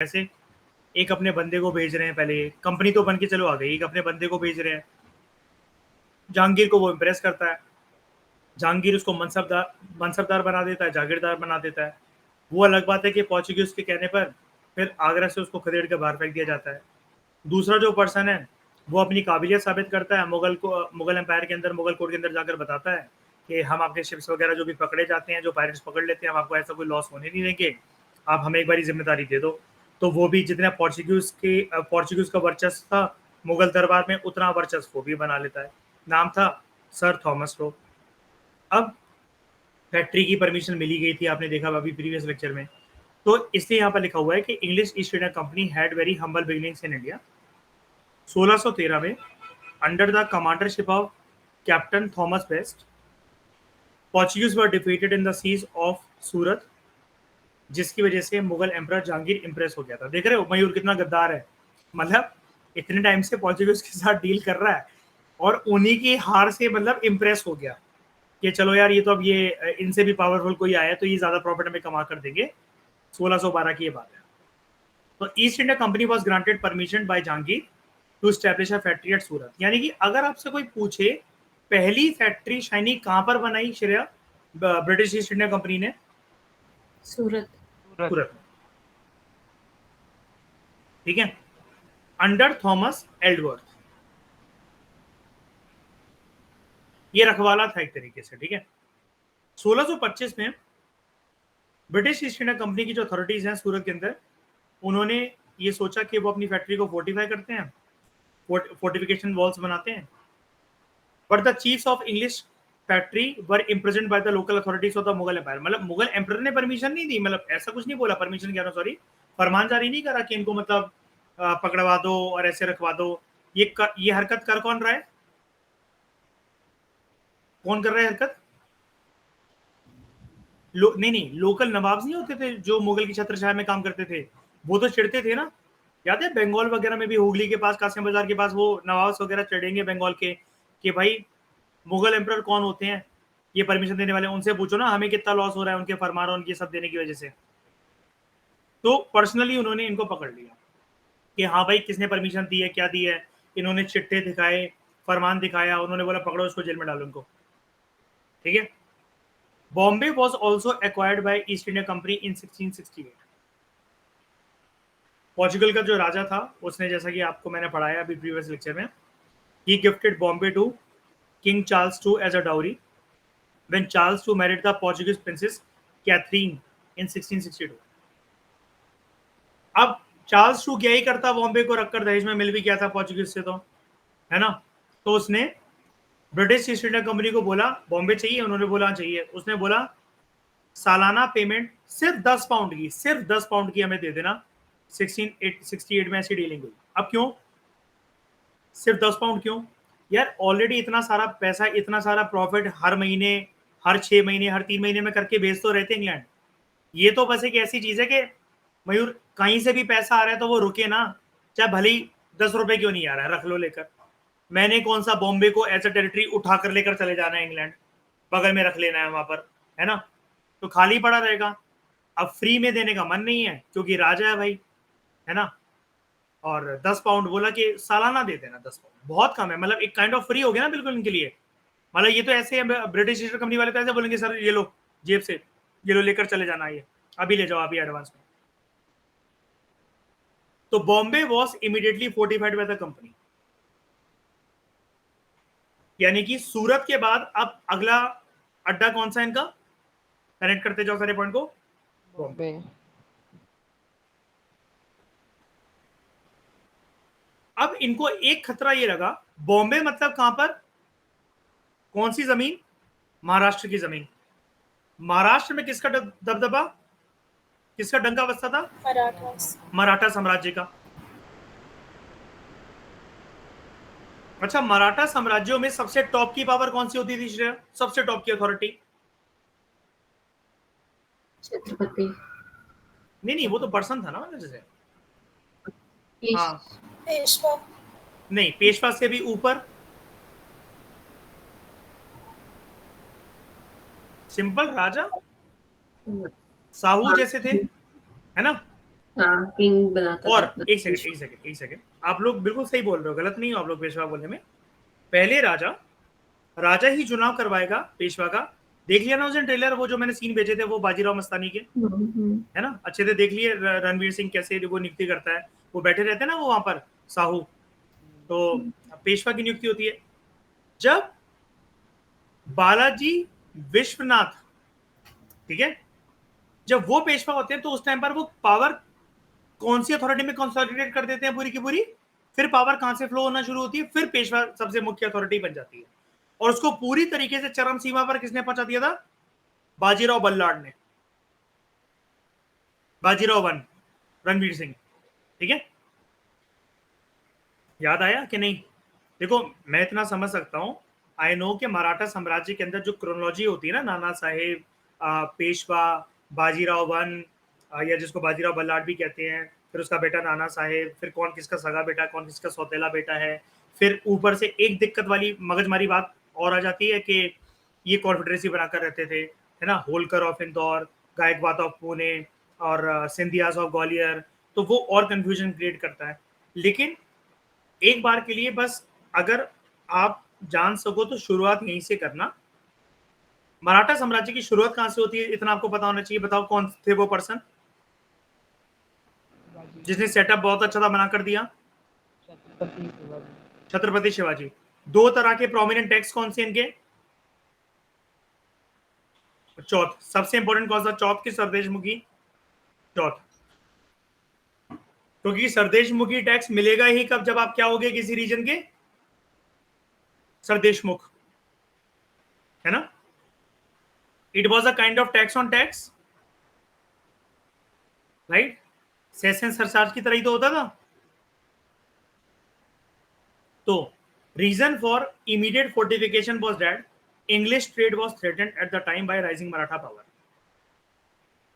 ऐसे एक अपने बंदे को भेज रहे हैं, पहले कंपनी तो बन के चलो आ गई, एक अपने बंदे को भेज रहे हैं, जहांगीर को वो इम्प्रेस करता है, जहांगीर उसको मनसबदार बना देता है, जागीरदार बना देता है। वो अलग बात है कि पोर्चुगीज के कहने पर फिर आगरा से उसको खदेड़ के बाहर फेंक दिया जाता है। दूसरा जो पर्सन है वो अपनी काबिलियत साबित करता है, मुगल एम्पायर के अंदर, मुगल कोर्ट के अंदर जाकर बताता है कि हम आपके शिप्स वगैरह जो भी पकड़े जाते हैं, जो पायरेट्स पकड़ लेते हैं, हम आपको ऐसा कोई लॉस होने नहीं देंगे, आप हमें एक बारी जिम्मेदारी दे दो। तो वो भी जितना पोर्चुगीज का वर्चस्व था मुगल दरबार में, उतना वर्चस्व वो भी बना लेता है। नाम था सर थॉमस लो। अब फैक्ट्री की परमिशन मिली गई थी, आपने देखा अभी प्रीवियस लेक्चर में। तो इसलिए यहाँ पर लिखा हुआ है कि English East India Company had very humble beginnings in India. 1613 में under the commandership of captain Thomas Best, Portuguese were defeated in the siege of Surat, जिसकी वजह से मुगल एम्परर जहांगीर इंप्रेस हो गया था। देख रहे हो मयूर कितना गद्दार है, मतलब इतने टाइम से पोर्चुगीज के साथ डील कर रहा है और उन्हीं की हार से मतलब इंप्रेस हो गया कि चलो यार ये तो अब ये इनसे भी पावरफुल कोई आया तो ये ज्यादा प्रॉफिट हमें कमा कर देंगे। 1612 की ये बात है। तो East India Company was granted permission by Jahangir to establish a factory at Surat. यानी कि अगर आपसे कोई पूछे पहली फैक्ट्री शाइनी कहां पर बनाई Shreya British east India Company ने? सूरत। सूरत में। ठीक है, अंडर थॉमस एल्डवर्थ। ये रखवाला था एक तरीके से। ठीक है, 1625 में ब्रिटिश ईस्ट इंडिया कंपनी की जो अथॉरिटीज हैं सूरत के अंदर, उन्होंने ये सोचा कि वो अपनी फैक्ट्री को फोर्टिफाई करते हैं, फोर्टिफिकेशन वॉल्स बनाते हैं। But the chiefs of English factory were impressed by the local authorities of the Mughal empire. मतलब मुगल एम्पर ने परमिशन नहीं दी, मतलब ऐसा कुछ नहीं बोला, परमिशन कह रहा हूं सॉरी, फरमान जारी नहीं करा कि इनको मतलब पकड़वा दो और ऐसे रखवा दो। ये हरकत कर कौन रहा है? कौन कर रहा है हरकत? नहीं, लोकल नवाब्स नहीं होते थे जो मुगल की छत्रछाया में काम करते थे, वो तो चिढ़ते थे ना। याद है बंगाल वगैरह में भी, हुगली के पास, कासिम बाजार के पास, वो नवाब्स वगैरह चढ़ेंगे बंगाल के कि भाई मुगल एम्पर कौन होते हैं ये परमिशन देने वाले, उनसे पूछो ना हमें कितना लॉस हो रहा है उनके फरमान और उनके सब देने की वजह से। तो पर्सनली उन्होंने इनको पकड़ लिया कि हाँ भाई किसने परमिशन दी है, क्या दी है। इन्होंने चिट्ठे दिखाए, फरमान दिखाया, उन्होंने बोला पकड़ो इसको, जेल में डालो इनको। ठीक है, Bombay was also acquired by east India company in 1668। Portugal का जो राजा था उसने, जैसा कि आपको मैंने पढ़ाया अभी प्रीवियस लेक्चर में, he gifted Bombay to King Charles two as a dowry when Charles two married the Portuguese princess Catherine in 1662। अब चार्ल्स टू क्या ही करता, बॉम्बे को रखकर दहेज में मिल भी गया था पोर्चुगीज से, तो है ना। तो उसने ब्रिटिश ईस्ट इंडिया कंपनी को बोला बॉम्बे चाहिए, उन्होंने बोला चाहिए। उसने बोला सालाना पेमेंट सिर्फ 10 पाउंड की, सिर्फ 10 पाउंड की हमें दे देना। 1668 में ऐसी डीलिंग हुई। अब क्यों सिर्फ 10 पाउंड क्यों? यार ऑलरेडी इतना सारा पैसा, इतना सारा प्रॉफिट हर महीने, हर 6 महीने, हर 3 महीने में करके भेज तो रहे थे इंग्लैंड। ये तो बस एक ऐसी चीज है कि मयूर कहीं से भी पैसा आ रहा है तो वो रुके ना, चाहे भले ही 10 रुपए क्यों नहीं आ रहा है, रख लो लेकर। मैंने कौन सा बॉम्बे को एज अ टेरिटरी उठाकर लेकर चले जाना है इंग्लैंड, बगल में रख लेना है वहां पर, है ना। तो खाली पड़ा रहेगा। अब फ्री में देने का मन नहीं है क्योंकि राजा है भाई, है ना। और 10 पाउंड बोला कि सालाना दे देना। 10 पाउंड बहुत कम है, मतलब एक काइंड ऑफ फ्री हो गया ना बिल्कुल इनके लिए। मतलब ये तो ऐसे ब्रिटिश ईस्ट कंपनी वाले तो ऐसे बोलेंगे सर ये लो जेब से, ये लो लेकर चले जाना, ये अभी ले जाओ अभी एडवांस में। तो Bombay was immediately fortified by the company. यानी कि सूरत के बाद अब अगला अड्डा कौन सा इनका, कनेक्ट करते जाओ सारे पॉइंट को, बॉम्बे। बॉम्बे। अब इनको एक खतरा ये लगा, बॉम्बे मतलब कहां पर, कौन सी जमीन? महाराष्ट्र की जमीन। महाराष्ट्र में किसका दबदबा, किसका डंका बजता था? मराठा साम्राज्य का। अच्छा, मराठा साम्राज्यों में सबसे टॉप की पावर कौन सी होती थी श्रेया, सबसे टॉप की अथॉरिटी? छत्रपति। नहीं वो तो पर्सन था ना, मतलब जैसे, हाँ पेशवा। नहीं, पेशवा से भी ऊपर सिंपल राजा, साहू जैसे थे, है ना। हाँ, किंग बनाता था और अपना। एक सेकंड, आप लोग बिल्कुल सही बोल रहे हो, गलत नहीं हो आप लोग पेशवा बोलने में। पहले राजा ही चुनाव करवाएगा पेशवा का। देख लिया ना उस दिन ट्रेलर, वो जो मैंने सीन भेजे थे वो बाजीराव मस्तानी के, है ना, अच्छे से देख लिए। रणवीर सिंह कैसे वो नियुक्ति करता है, वो बैठे रहते हैं ना वो वहां पर साहू, तो पेशवा की नियुक्ति होती है। जब बालाजी विश्वनाथ, ठीक है, जब वो पेशवा होते हैं तो उस टाइम पर वो पावर कौन सी अथॉरिटी में कंसोलिडेट कर देते हैं पूरी की पूरी, फिर पावर कहां से फ्लो होना शुरू होती है, फिर पेशवा सबसे मुख्य अथॉरिटी बन जाती है। और उसको पूरी तरीके से चरम सीमा पर किसने पहुंचा दिया था? बाजीराव बल्लाड़ ने, बाजीराव वन, रणवीर सिंह, ठीक है। याद आया कि नहीं? देखो मैं इतना समझ सकता हूं, आई नो कि मराठा साम्राज्य के अंदर जो क्रोनोलॉजी होती है ना, नाना साहेब, पेशवा, बाजीराव वन, या जिसको बाजीराव बल्लाड़ भी कहते हैं, फिर उसका बेटा नाना साहेब, फिर कौन किसका सगा बेटा, कौन किसका सौतेला बेटा है। फिर ऊपर से एक दिक्कत वाली मगजमारी बात और आ जाती है कि ये कॉन्फेडरेसी बनाकर रहते थे, है ना, होलकर ऑफ इंदौर, गायकवाद ऑफ पुणे, और सिंधियास ऑफ ग्वालियर, तो वो और कंफ्यूजन क्रिएट करता है। लेकिन एक बार के लिए बस अगर आप जान सको तो शुरुआत यहीं से करना। मराठा साम्राज्य की शुरुआत कहां से होती है इतना आपको पता होना चाहिए। बताओ कौन थे वो पर्सन जिसने सेटअप बहुत अच्छा था बना कर दिया? छत्रपति शिवाजी। दो तरह के प्रोमिनेंट टेक्स्ट कौन से इनके? चौथ, सबसे इंपॉर्टेंट कौन सा? चौथ की सरदेशमुखी चौथ, क्योंकि सरदेशमुखी टैक्स मिलेगा ही कब? जब आप क्या होगे किसी रीजन के सरदेशमुख, है ना। It was a kind of tax on tax, right. Session surcharge की तरह ही तो होता था। तो reason for immediate fortification was that English trade was threatened at the time by rising Maratha power,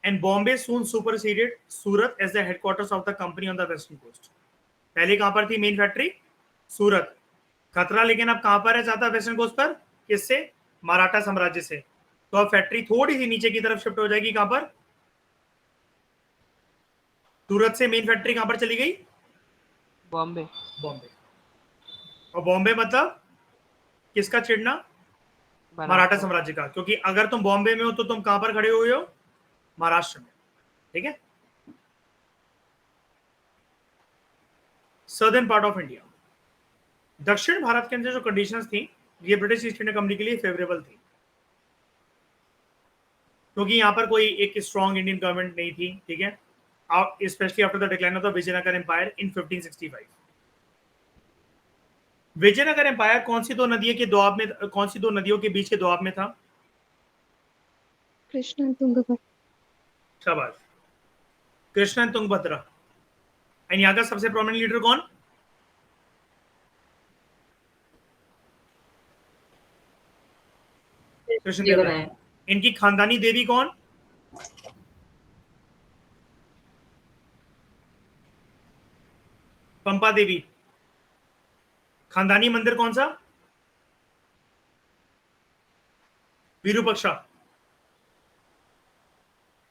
and Bombay soon superseded Surat as the headquarters of the company on the western coast. पहले कहां पर थी मेन फैक्ट्री? सूरत। खतरा लेकिन अब कहां पर है ज्यादा? वेस्टर्न कोस्ट पर। किससे? मराठा साम्राज्य से। तो अब फैक्ट्री थोड़ी सी नीचे की तरफ शिफ्ट हो जाएगी, कहां पर? सूरत से मेन फैक्ट्री कहां पर चली गई? बॉम्बे। बॉम्बे। और बॉम्बे मतलब किसका चिड़ना? मराठा मराठा। साम्राज्य का, क्योंकि अगर तुम बॉम्बे में हो तो तुम कहां पर खड़े हुए हो? महाराष्ट्र में, ठीक है, सदर्न पार्ट ऑफ इंडिया। दक्षिण भारत के अंदर जो कंडीशंस थी ये ब्रिटिश ईस्ट इंडिया कंपनी के लिए फेवरेबल थी, क्योंकि यहाँ पर कोई एक स्ट्रॉन्ग इंडियन गवर्नमेंट नहीं थी, ठीक है, specially after the decline of the Vijayanagar empire in 1565। Vijayanagar empire कौन सी दो नदियों के दोआब में, कौन सी दो नदियों के बीच के दोआब में था? कृष्णा तुंगभद्रा। शाबाश, कृष्णा तुंगभद्रा। एंड यहाँ का सबसे प्रोमिनेंट लीडर कौन? कृष्णदेवराय। इनकी खानदानी देवी कौन? पंपा देवी। खानदानी मंदिर कौन सा? विरूपक्षा।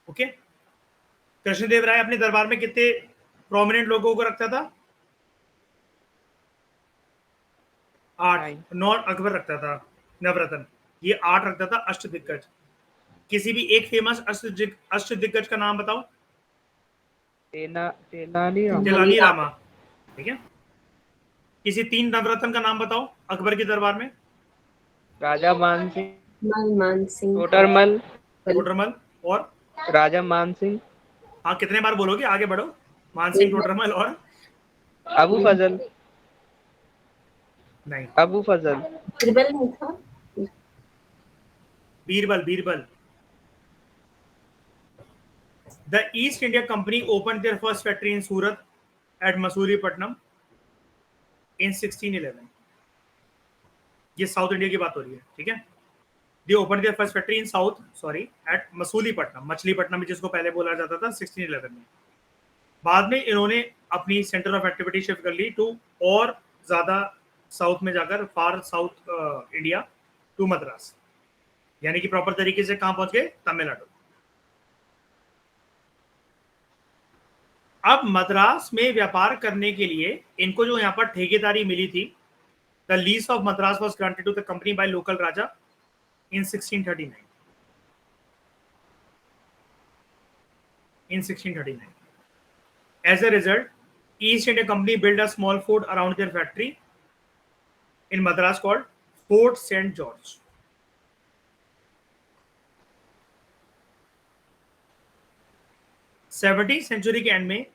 ओके। कृष्णदेव राय अपने दरबार में कितने प्रोमिनेंट लोगों को रखता था? 8। 9 अकबर रखता था, नवरत्न, ये 8 रखता था अष्टदिग्गज। किसी भी एक फेमस अष्टदिग्गज का नाम बताओ। तेलानी रामा, ठीक है। किसी 3 नवरत्न का नाम बताओ अकबर के दरबार में। राजा मान सिंह, मान सिंह, टोडरमल, टोडरमल और राजा मान सिंह, हाँ कितने बार बोलोगे, आगे बढ़ो। मान सिंह, टोडरमल और अबू फजल, नहीं, अबू फजल, बीरबल नहीं था। Birbal, Birbal. The East India Company opened their first factory in Surat at Masulipatam in 1611। ये साउथ इंडिया की बात हो रही है, ठीक है। They opened their first factory in South, sorry, at Masulipatnam, Machilipatnam जिसको पहले बोला जाता था, 1611 में। बाद में इन्होंने अपनी सेंटर ऑफ एक्टिविटी शिफ्ट कर ली टू और ज्यादा साउथ में जाकर, फार साउथ इंडिया, टू मद्रास, यानी कि प्रॉपर तरीके से कहां पहुंच गए? तमिलनाडु। अब मद्रास में व्यापार करने के लिए इनको जो यहाँ पर ठेकेदारी मिली थी, the lease of Madras was granted to the company by local raja in 1639. In 1639. As a result, East India Company built a small fort around their factory in Madras called Fort St. George. Seventeen century के end में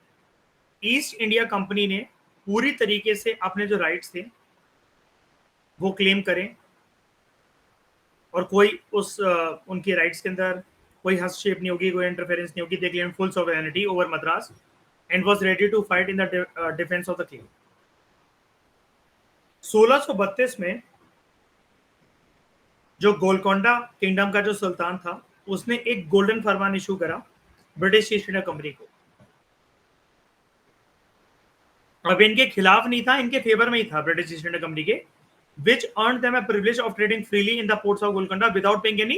East India Company ने पूरी तरीके से अपने जो rights थे वो क्लेम करें और कोई उस उनके राइट्स के अंदर कोई हस्तक्षेप नहीं होगी, कोई इंटरफेरेंस नहीं होगी. They claim full sovereignty over Madras and was ready to fight in the defence of the claim. 1632 में जो गोलकोंडा किंगडम का जो सुल्तान था उसने एक गोल्डन फरमान इशू करा ब्रिटिश ईस्ट इंडिया कंपनी को. अब इनके खिलाफ नहीं था, इनके फेवर में ही था ब्रिटिश ईस्ट इंडिया कंपनी के, which earned them a privilege of trading freely in the ports of Golconda without paying any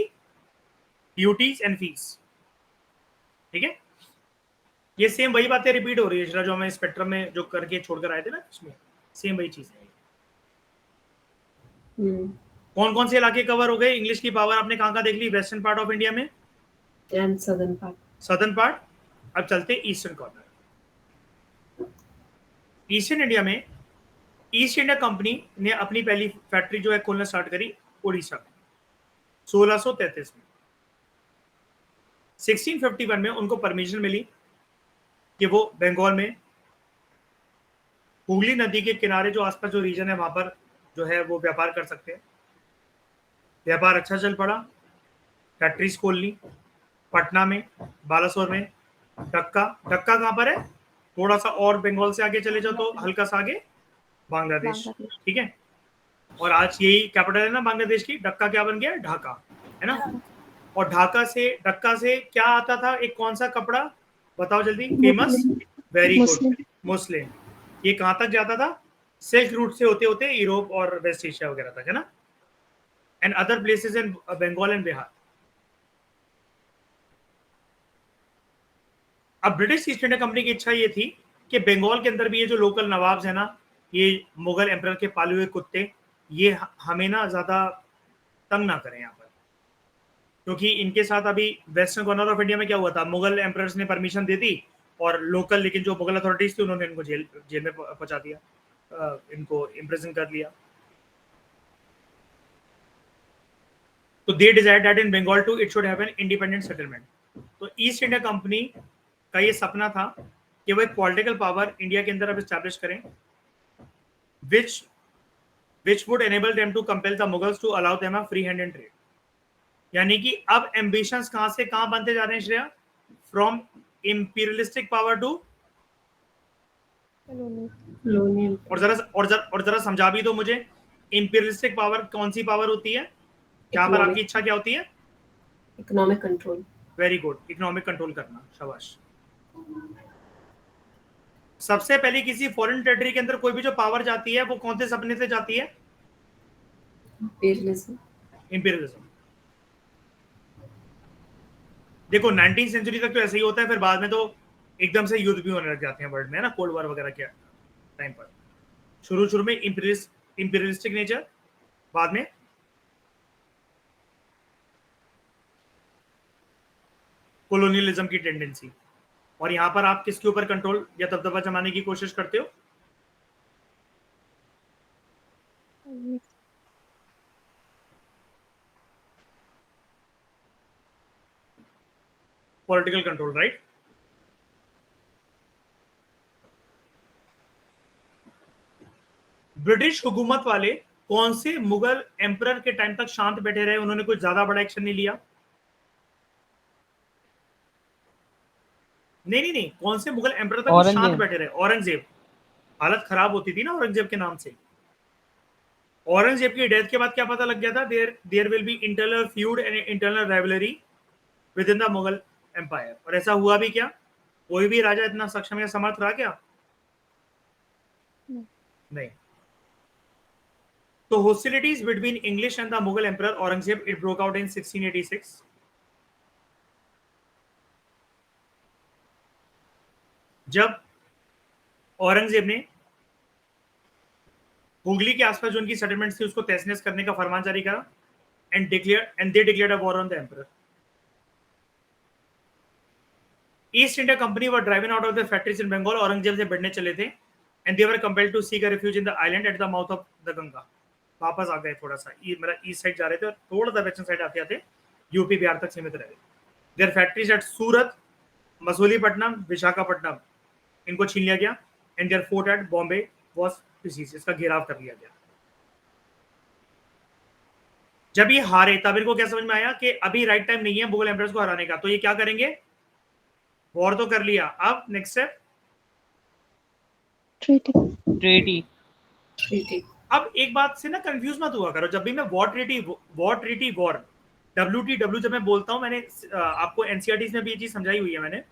duties and fees. ठीक है, ये सेम वही बातें रिपीट हो रही है जो हमें स्पेक्ट्रम में जो करके छोड़कर आए थे ना, उसमें सेम वही चीज है. कौन कौन से इलाके कवर हो गए? इंग्लिश की पावर आपने कहाँ देख ली? वेस्टर्न पार्ट ऑफ इंडिया में and southern part. Southern part. अब चलते ईस्टर्न कॉर्नर. ईस्टर्न इंडिया में ईस्ट इंडिया कंपनी ने अपनी पहली फैक्ट्री जो है खोलना स्टार्ट करी उड़ीसा में 1633 में. 1651 में उनको परमिशन मिली कि वो बंगाल में हुगली नदी के किनारे जो आसपास जो रीजन है वहां पर जो है वो व्यापार कर सकते हैं. व्यापार अच्छा चल पड़ा, फैक्ट्रीज खोल ली पटना में, बालासोर में, डक्का. डक्का कहाँ पर है? थोड़ा सा और बंगाल से आगे चले जाओ तो हल्का सा आगे बांग्लादेश. ठीक है, और आज यही कैपिटल है ना बांग्लादेश की. डक्का क्या बन गया? ढाका, है ना. और ढाका से डक्का से क्या आता था? एक कौन सा कपड़ा बताओ जल्दी? फेमस, वेरी गुड, मुस्लिम. ये कहां तक जाता था? सिल्क रूट से होते होते यूरोप और वेस्ट एशिया वगैरह तक, है ना, and other places in Bengal and Bihar. अब ब्रिटिश ईस्ट इंडिया कंपनी की इच्छा ये थी कि बंगाल के अंदर भी ये जो लोकल नवाब्स है ना, ये मुगल एम्परर के पाले हुए कुत्ते, ये हमें ना ज्यादा तंग ना करें यहाँ पर, क्योंकि इनके साथ अभी वेस्टर्न कॉर्नर ऑफ इंडिया में क्या हुआ था? मुगल एम्परर्स ने परमिशन दे दी और लोकल, लेकिन जो मुगल अथॉरिटीज थी उन्होंने इनको जेल में पहुंचा दिया, इनको इम्प्रिजन कर लिया. तो they decide that in Bengal to it should have an independent settlement. तो ईस्ट इंडिया कंपनी का ये सपना था कि वो एक पॉलिटिकल पावर इंडिया के अंदर अब एस्टैब्लिश करें which would enable them to compel the Mughals to allow them a free hand in trade. यानी कि अब एम्बिशंस कहां से कहां बनते जा रहे हैं Shreya? From imperialistic power to colonial. और जरा समझा भी दो मुझे, इंपीरियलिस्टिक पावर कौन सी पावर होती है? जहां पर आपकी इच्छा क्या होती है? Economic control. Very good, economic control करना, शाबाश. सबसे पहले किसी फॉरेन टेरिटरी के अंदर कोई भी जो पावर जाती है वो कौन से सपने से जाती है? इंपीरियलिज्म. देखो 19वीं सेंचुरी तक तो ऐसे ही होता है, फिर बाद में तो एकदम से युद्ध भी होने लग जाते हैं वर्ल्ड में, है ना, कोल्ड वॉर वगैरह के टाइम पर. शुरू में इंपीरियलिस्टिक नेचर, बाद में कोलोनियलिज्म की टेंडेंसी. और यहां पर आप किसके ऊपर कंट्रोल या दबदबा जमाने की कोशिश करते हो? Political control, right. ब्रिटिश हुकूमत वाले कौन से मुगल एम्परर के टाइम तक शांत बैठे रहे? उन्होंने कोई ज्यादा बड़ा एक्शन नहीं लिया. नहीं, कौन से मुगल एम्परर तक शांत बैठे रहे? औरंगजेब. हालत खराब होती थी ना औरंगजेब के नाम से. औरंगजेब की डेथ के बाद क्या पता लग गया था? There will be internal feud and internal rivalry within the Mughal empire. और ऐसा हुआ भी क्या? कोई भी राजा इतना सक्षम या समर्थ रहा क्या? नहीं. तो hostilities between English and the Mughal Emperor Aurangzeb, it broke out in 1686. जब औरंगजेब ने हुगली के आसपास जो उनकी सेटलमेंट थी उसको तहस-नहस करने का फरमान जारी करा and they declared a war on the emperor. East India Company were driven out of the factories in Bengal. Aurangzeb से भिड़ने चले थे and they were compelled to seek a refuge in the island at the mouth of the Ganga. वापस आ गए थोड़ा सा, मतलब ईस्ट साइड जा रहे थे और थोड़ा सा वेस्टर्न साइड आते आते यूपी बिहार तक सीमित रह गए. Their factories at Surat, Masulipatnam, Visakhapatnam इनको छीन लिया गया and their fort at Bombay was डिसीज. इसका घेराव कर लिया गया. जब ये हारे तब इनको क्या समझ में आया कि अभी राइट टाइम नहीं है मुगल एम्परर्स को हराने का. तो ये क्या करेंगे, वॉर तो कर लिया, अब नेक्स्ट स्टेप ट्रीटी. अब एक बात से ना कंफ्यूज मत हुआ करो. जब भी मैं वॉर ट्रीटी वॉर WTW जब मैं बोलता हूं, मैंने आपको एनसीईआरटी में भी ये चीज समझाई हुई है मैंने.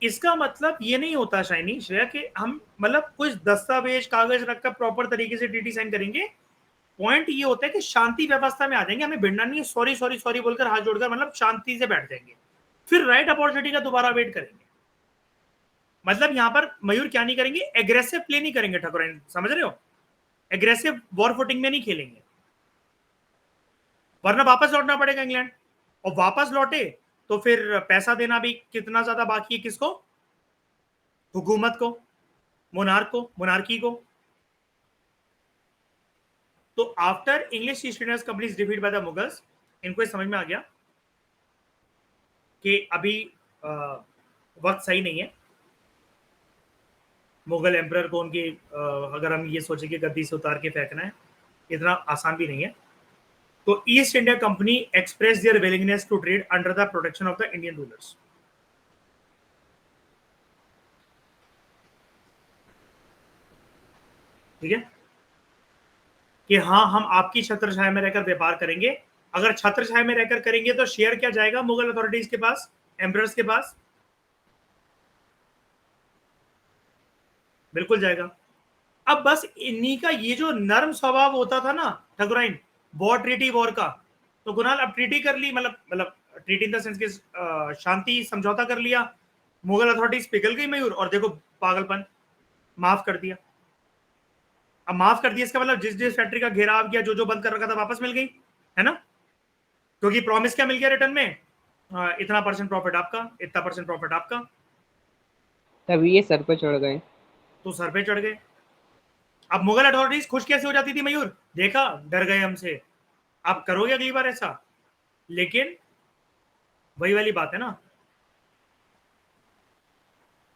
इसका मतलब ये नहीं होता शाइनी श्रेया कि हम मतलब कुछ दस्तावेज कागज रखकर प्रॉपर तरीके से ट्रीटी साइन करेंगे. पॉइंट ये होता है कि शांति व्यवस्था में आ जाएंगे, हमें भिड़ना नहीं है, सॉरी सॉरी सॉरी बोलकर हाथ जोड़कर मतलब शांति से बैठ जाएंगे, फिर राइट अपॉर्चुनिटी का दोबारा वेट करेंगे. मतलब यहां पर मयूर क्या नहीं करेंगे, एग्रेसिव प्ले नहीं करेंगे ठाकुर, समझ रहे हो, एग्रेसिव वॉर फुटिंग में नहीं खेलेंगे, वरना वापस लौटना पड़ेगा इंग्लैंड. और वापस लौटे तो फिर पैसा देना भी कितना ज्यादा बाकी है, किसको, हुकूमत को, मोनार्क को, मोनार्की को. तो after English East India company defeat by the Mughals, इनको ये समझ में आ गया कि अभी वक्त सही नहीं है मुगल एम्परर को उनकी अगर हम ये सोचें कि गद्दी से उतार के फेंकना है, इतना आसान भी नहीं है. तो East India Company express their willingness to trade under the protection of the Indian rulers. ठीक है कि हाँ हम आपकी छत्रछाया में रहकर व्यापार करेंगे. अगर छत्रछाया में रहकर करेंगे तो शेयर क्या जाएगा मुगल अथॉरिटीज के पास, एम्परर्स के पास, बिल्कुल जाएगा. अब बस इन्हीं का ये जो नर्म स्वभाव होता था ना ठकुराइन, वॉर ट्रीटी वॉर का, तो कुणाल अब ट्रीटी कर ली, मतलब ट्रीटी इन द सेंस के शांति समझौता कर लिया, मुगल अथॉरिटीज पिघल गई मयूर, और देखो पागलपन, माफ कर दिया. अब माफ कर दिया इसका मतलब जिस जिस फैक्ट्री का घेराव किया, जो जो बंद कर रखा था वापस मिल गई, है ना, क्योंकि प्रॉमिस क्या मिल गया रिटर्न में, इतना % प्रॉफिट आपका, इतना % प्रॉफिट आपका. तभी ये सर पे चढ़ गए. तो सर पे चढ़ गए. अब मुगल अथॉरिटीज खुश कैसे हो जाती थी मयूर, देखा डर गए हमसे, आप करोगे अगली बार ऐसा. लेकिन वही वाली बात है ना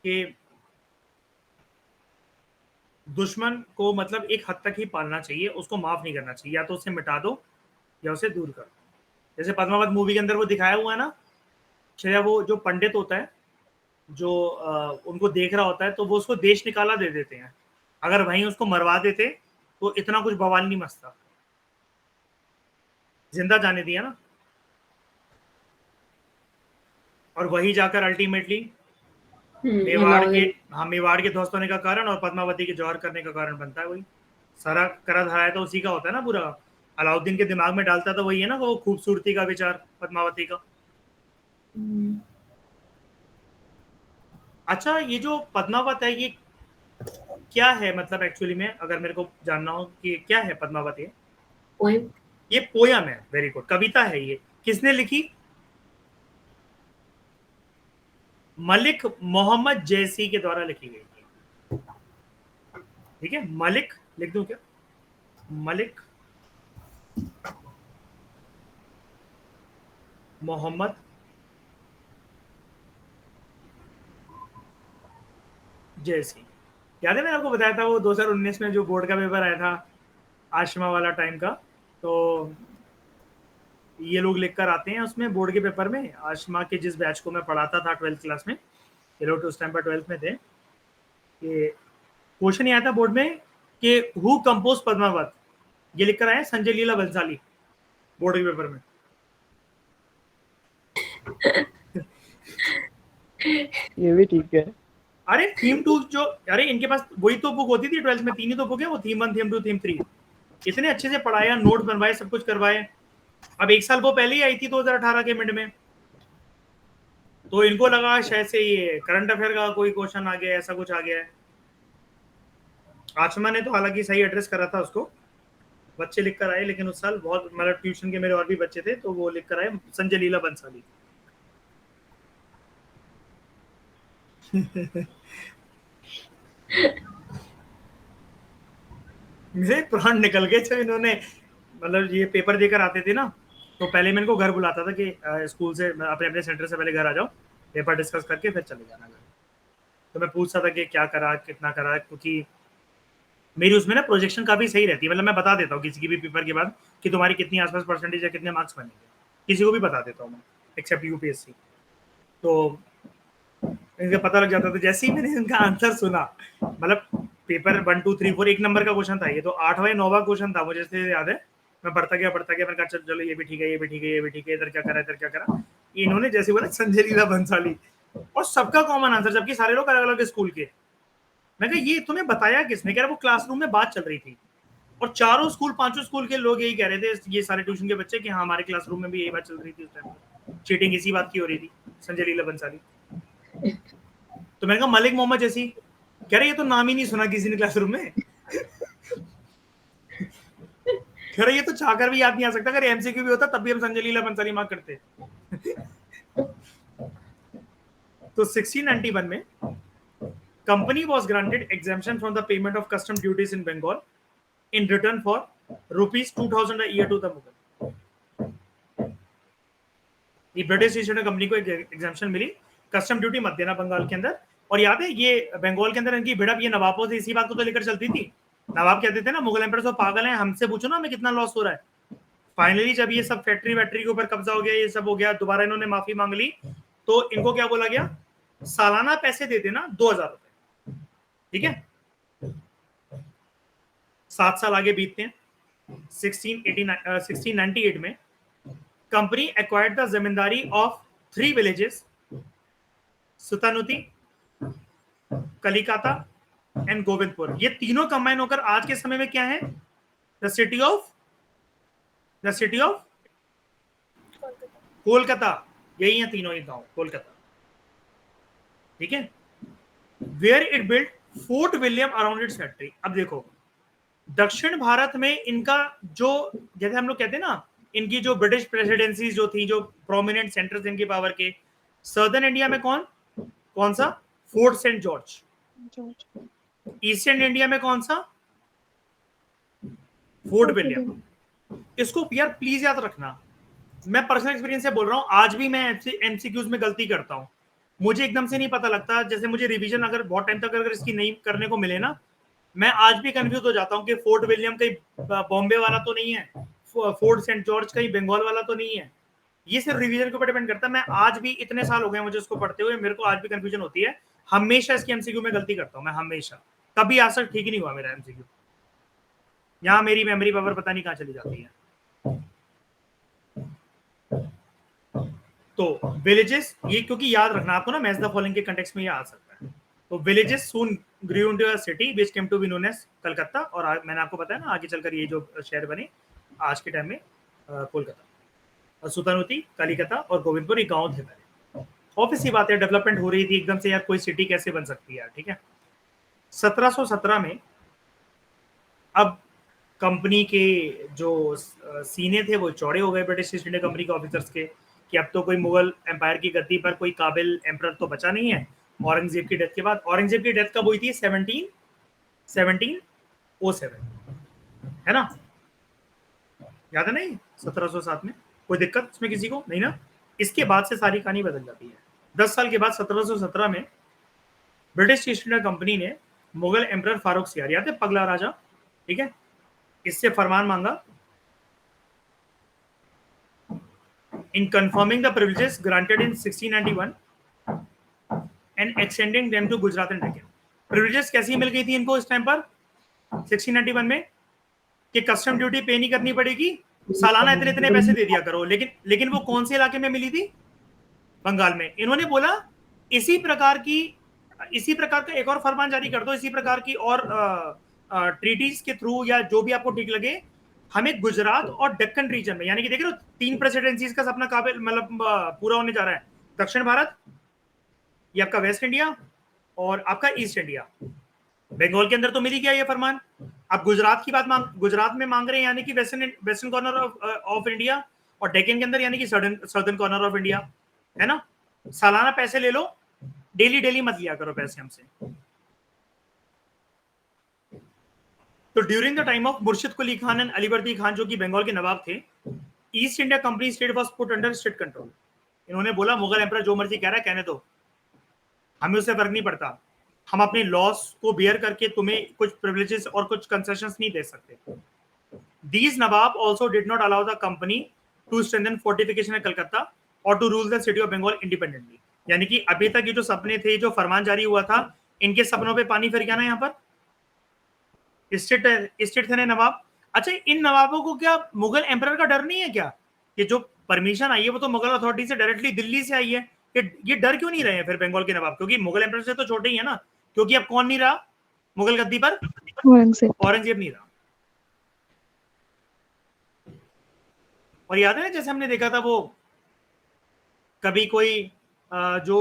कि दुश्मन को मतलब एक हद तक ही पालना चाहिए, उसको माफ नहीं करना चाहिए, या तो उसे मिटा दो या उसे दूर कर दो. जैसे पद्मावत मूवी के अंदर वो दिखाया हुआ है ना श्रेया, वो जो पंडित होता है जो उनको देख रहा होता है, तो वो उसको देश निकाला दे देते हैं. अगर वहीं उसको मरवा देते तो इतना कुछ बवाल नहीं मचता, जिंदा जाने दिया ना. और वही जाकर अल्टीमेटली मेवाड़ के ध्वस्त होने का कारण और पद्मावती के जौहर करने का कारण बनता है. वही सारा करा धराया तो उसी का होता है ना, पूरा अलाउद्दीन के दिमाग में डालता तो वही है ना, वो खूबसूरती का विचार पद्मावती का. अच्छा ये जो पद्मावत है ये क्या है, मतलब एक्चुअली में अगर मेरे को जानना हो कि क्या है पद्मावत, ये पोयम है. वेरी गुड, कविता है. ये किसने लिखी, मलिक मोहम्मद जैसी के द्वारा लिखी गई थी. ठीक है, मलिक लिख दूं क्या, मलिक मोहम्मद जैसी. याद है मैंने आपको बताया था वो 2019 में जो बोर्ड का पेपर आया था आशमा वाला टाइम का, तो ये लोग लिख कर आते हैं उसमें बोर्ड के पेपर में. आशमा के जिस बैच को मैं पढ़ाता था 12th क्लास में, ये लोग उस टाइम पर 12th में थे, कि क्वेश्चन ये आया था बोर्ड में कि हु कंपोज पद्मावत, ये लिख कर आए संजय लीला बंसाली बोर्ड के पेपर में. ये भी ठीक है. अरे थीम 2 जो, अरे इनके पास वही तो बुक होती थी 12th में, 3 ही तो बुक है वो, थीम 1 थीम 2 थीम 3. इतने अच्छे से पढ़ाया, नोट बनवाए, सब कुछ करवाए. अब एक साल वो पहले ही आई थी 2018 के मिड में. तो इनको लगा शायद से ये करंट अफेयर का कोई क्वेश्चन आ गया, ऐसा कुछ आ गया है। आचमा ने तो हालांकि सही एड्रेस करा था उसको, बच्चे लिख कर आए, लेकिन उस साल बहुत मतलब ट्यूशन के मेरे और भी बच्चे थे तो वो लिख कर आए संजय लीला बंसाली। मेरे प्राण निकल गए जब इन्होंने मतलब ये पेपर देकर आते थे ना, तो पहले मैं इनको घर बुलाता था कि स्कूल से अपने अपने सेंटर से पहले घर आ जाओ, पेपर डिस्कस करके फिर चले जाना घर। तो मैं पूछता था कि क्या करा कितना करा, क्योंकि मेरी उसमें ना प्रोजेक्शन काफी सही रहती है, मतलब मैं बता देता हूँ किसी की भी पेपर के बाद कि तुम्हारी कितनी आसपास परसेंटेज या कितने मार्क्स बनेंगे, किसी को भी बता देता हूँ मैं, एक्सेप्ट यूपीएससी। तो इनका पता लग जाता था जैसे ही मैंने इनका आंसर सुना, मतलब पेपर 1 2 3 4 एक नंबर का क्वेश्चन था ये, तो 8वां 9वां क्वेश्चन था, मुझे जैसे याद है। मैं पढ़ता गया मैंने कहा चलो ये भी ठीक है, ये भी ठीक है, ये भी ठीक है, इधर क्या करा इधर क्या करा। इन्होंने जैसे बोला संजय लीला भंसाली, और सबका कॉमन आंसर, जबकि सारे लोग अलग अलग स्कूल के। मैं कहा ये तुम्हें बताया किसने? कह रहा वो क्लासरूम में बात चल रही थी, और चारों स्कूल पांचों स्कूल के लोग यही कह रहे थे, ये सारे ट्यूशन के बच्चे, कि हाँ हमारे क्लासरूम में भी यही बात चल रही थी उस टाइम, चीटिंग इसी बात की हो रही थी, संजय लीला भंसाली। तो मैंने कहा मलिक मोहम्मद जैसी, कह रहे ये तो नाम ही नहीं सुना किसी ने क्लासरूम में। कह रहे ये तो चाहकर भी याद नहीं आ सकता, अगर एमसीक्यू भी होता तब भी हम संजय लीला भंसाली मार्क करते। तो 1691 में company was granted exemption from the payment of custom duties in Bengal in return for rupees 2000 a year to the Mughal। ये ब्रिटिश ईस्ट इंडिया कंपनी को एक एग्जाम्पशन मिली, कस्टम ड्यूटी मत देना बंगाल के अंदर। और याद है ये बंगाल के अंदर इनकी भिड़प ये नवाबों से इसी बात को तो लेकर चलती थी। नवाब कहते थे ना मुगल एम्पायर तो पागल है, हमसे पूछो ना हमें कितना लॉस हो रहा है। फाइनली जब ये सब फैक्ट्री वैक्ट्री के ऊपर कब्जा हो गया, ये सब हो गया, दोबारा इन्होंने माफी मांग ली, तो इनको क्या बोला गया, सालाना पैसे दे देना 2000 रुपए, ठीक है। 7 साल आगे बीतते हैं। 1698 में company acquired the zamindari of 3 villages, Sutanuti, Kalikata and Govindpur. ये तीनों कंबाइन होकर आज के समय में क्या है, द सिटी ऑफ कोलकाता। यही है तीनों ही गांव, कोलकाता, ठीक है। Where it built Fort William around its factory. अब देखो दक्षिण भारत में इनका जो, जैसे हम लोग कहते हैं ना, इनकी जो ब्रिटिश प्रेसिडेंसी जो थी, जो प्रोमिनेंट सेंटर्स इनकी पावर के, सर्दर्न इंडिया में कौन सा, Fort Saint George. Eastern India में कौन सा, फोर्ट विलियम। इसको यार प्लीज याद रखना, मैं पर्सनल एक्सपीरियंस से बोल रहा हूं, आज भी मैं एमसीक्यूज में गलती करता हूं, मुझे एकदम से नहीं पता लगता। जैसे मुझे रिवीजन अगर बहुत टाइम तक अगर इसकी नहीं करने को मिले ना, मैं आज भी कंफ्यूज हो जाता हूं कि फोर्ट विलियम कहीं बॉम्बे वाला तो नहीं है, फोर्ट सेंट जॉर्ज कहीं बंगाल वाला तो नहीं है। ये सिर्फ रिवीजन के ऊपर डिपेंड करता है। मैं आज भी, इतने साल हो गए मुझे उसको पढ़ते हुए, मेरे को आज भी कंफ्यूजन होती है, हमेशा इसकी एमसीक्यू में गलती करता हूं मैं, हमेशा। कभी आज तक ठीक ही नहीं हुआ मेरा एमसीक्यू। यहाँ मेरी मेमोरी पावर पता नहीं कहाँ चली जाती है। तो विलेजेस, ये क्योंकि याद रखना आपको ना, मैच द फॉलोइंग के कंटेक्स्ट में ये आ सकता है। तो villages soon grew into a city which came to be known as Calcutta, और मैंने आपको बताया ना आगे चलकर ये जो शहर बने आज के टाइम में कोलकाता, सुतानुती, कलिकता और गोविंदपुर, ये गांव थे पहले। ऑब्वियस सी बात है, डेवलपमेंट हो रही थी एकदम से यार, कोई सिटी कैसे बन सकती है, ठीक है। 1717 में अब कंपनी के जो सीने थे वो चौड़े हो गए ब्रिटिश ईस्ट इंडिया कंपनी के ऑफिसर्स के, कि अब तो कोई मुगल एम्पायर की गद्दी पर कोई काबिल एम्परर तो बचा नहीं है। औरंगजेब की डेथ के बाद, औरंगजेब की डेथ कब हुई थी, 1707 है ना, याद है नहीं, 1707 में। कोई दिक्कत इसमें किसी को नहीं ना। इसके बाद से सारी कहानी बदल जाती है। 10 साल के बाद 1717 में ब्रिटिश ईस्ट इंडिया कंपनी ने मुगल एम्परर फारूक सियार, याद है पगला राजा, ठीक है, इससे फरमान मांगा in confirming the privileges granted in 1691 and extending them to Gujarat and Deccan। privileges कैसी मिल गई थी इनको इस टाइम पर 1691 में, कि कस्टम ड्यूटी पे नहीं करनी पड़ेगी, सालाना इतने इतने पैसे दे दिया करो। लेकिन वो कौन से इलाके में मिली थी, बंगाल में। इन्होंने बोला इसी प्रकार का एक और फरमान जारी कर दो, इसी प्रकार की और ट्रीटीज के थ्रू या जो भी आपको ठीक लगे, हमें गुजरात और दक्कन रीजन में, यानी कि देख रहे हो 3 प्रेसिडेंसीज का सपना काबिल मतलब पूरा होने जा रहा है। दक्षिण भारत, ये आपका वेस्ट इंडिया और आपका ईस्ट इंडिया। बंगाल के अंदर तो मिल गया ये फरमान। आप गुजरात की बात गुजरात में मांग रहे हैं, यानी कि वेस्टर्न कॉर्नर ऑफ इंडिया, और डेक्कन के अंदर यानी कि सदर्न कॉर्नर ऑफ इंडिया, है ना। सालाना पैसे ले लो, डेली डेली मत लिया करो पैसे हमसे। तो ड्यूरिंग द टाइम ऑफ मुर्शिद कुली खान एंड अलीवर्दी खान, जो कि बंगाल के नवाब थे, east India company state was put under state control. इन्होंने बोला मुगल एम्परर जो मर्जी कह रहा है कहने दो, हमें उससे फर्क नहीं पड़ता, हम अपने लॉस को बियर करके तुम्हें कुछ प्रिविलेजेस और कुछ कंसेशंस नहीं दे सकते। These Nawab also did not allow the company to strengthen fortification at Calcutta or to rule the city of Bengal independently। यानी कि अभी तक ये जो सपने थे, जो फरमान जारी हुआ था, इनके सपनों पे पानी फिर गया ना। यहाँ पर स्टेट थे ना नवाब। अच्छा, इन नवाबों को क्या मुगल एम्परर का डर नहीं है क्या? कि जो परमिशन आई है वो तो मुगल अथॉरिटी से डायरेक्टली दिल्ली से आई है, कि ये डर क्यों नहीं रहे हैं फिर बंगाल के नवाब? क्योंकि मुगल एम्परर से तो छोटे ही है ना। क्योंकि अब कौन नहीं रहा मुगल गद्दी पर? औरंगजेब नहीं रहा। और याद है ना, जैसे हमने देखा था वो कभी कोई जो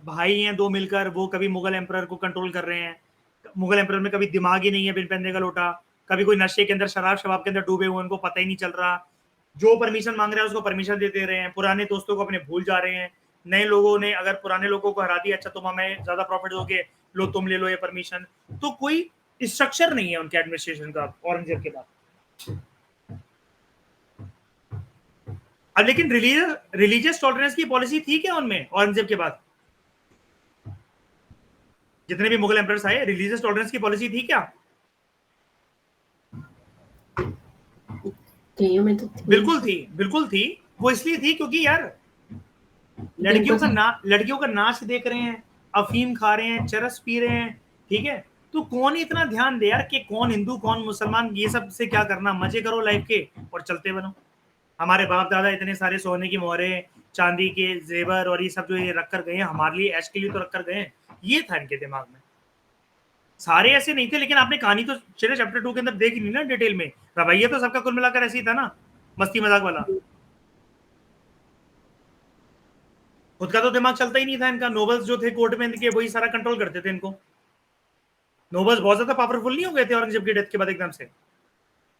भाई हैं दो मिलकर, वो कभी मुगल एम्परर को कंट्रोल कर रहे हैं। मुगल एम्परर में कभी दिमाग ही नहीं है, बिन पैंदे का लोटा, कभी कोई नशे के अंदर शराब के अंदर डूबे हुए, उनको पता ही नहीं चल रहा। जो परमिशन मांग रहा है उसको परमिशन देते रहे हैं, पुराने दोस्तों को अपने भूल जा रहे हैं। नए लोगों ने अगर पुराने लोगों को हरा दिया, अच्छा तुम हमें ज्यादा प्रॉफिट दोगे, लो तुम ले लो ये परमिशन। तो कोई स्ट्रक्चर नहीं है उनके एडमिनिस्ट्रेशन का औरंगजेब के बाद। अब लेकिन रिलीजियस टॉलरेंस की पॉलिसी थी क्या उनमें औरंगजेब के बाद? जितने भी मुगल एम्परर्स आए, रिलीजियस टॉलरेंस की पॉलिसी थी क्या? कईयों में तो थी। बिल्कुल थी। वो इसलिए थी क्योंकि यार लड़कियों का नाच देख रहे हैं, अफीम खा रहे हैं, चरस पी रहे हैं, ठीक है। तो कौन इतना ध्यान दे यार कि कौन हिंदू कौन मुसलमान, ये सब से क्या करना, मजे करो लाइफ के और चलते बनो। हमारे बाप दादा इतने सारे सोने की मोहरें, चांदी के जेवर और ये सब जो ये रख कर गए हैं, हमारे लिए ऐश के लिए तो रख कर गए हैं। ये था इनके दिमाग में। सारे ऐसे नहीं थे, लेकिन आपने कहानी तो चैप्टर 2 के अंदर देख ली ना डिटेल में। रवैया तो सबका कुल मिलाकर ऐसे ही था ना, मस्ती मजाक वाला। खुद का तो दिमाग चलता ही नहीं था इनका। नोबल्स जो थे कोर्ट में इनके, वही सारा कंट्रोल करते थे इनको। नोबल्स बहुत ज्यादा पावरफुल नहीं हो गए थे औरंगजेब की डेथ के बाद एकदम से।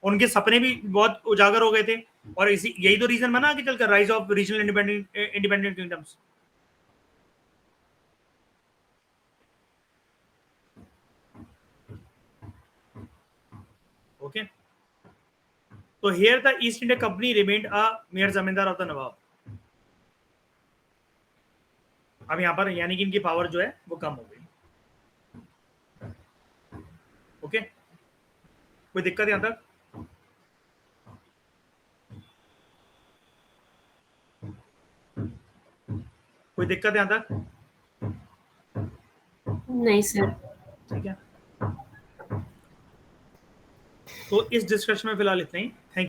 उनके सपने भी बहुत उजागर हो गए थे, और इसी यही तो रीजन बना आगे चलकर rise of regional independent kingdoms. Okay, तो here the East India Company remained a mere zamindar of the nawab. अब यहाँ पर यानी कि इनकी पावर जो है वो कम हो गई। ओके, कोई दिक्कत यहाँ तक? कोई दिक्कत यहाँ तक? नहीं सर। ठीक है, तो इस डिस्कशन में फिलहाल इतना ही।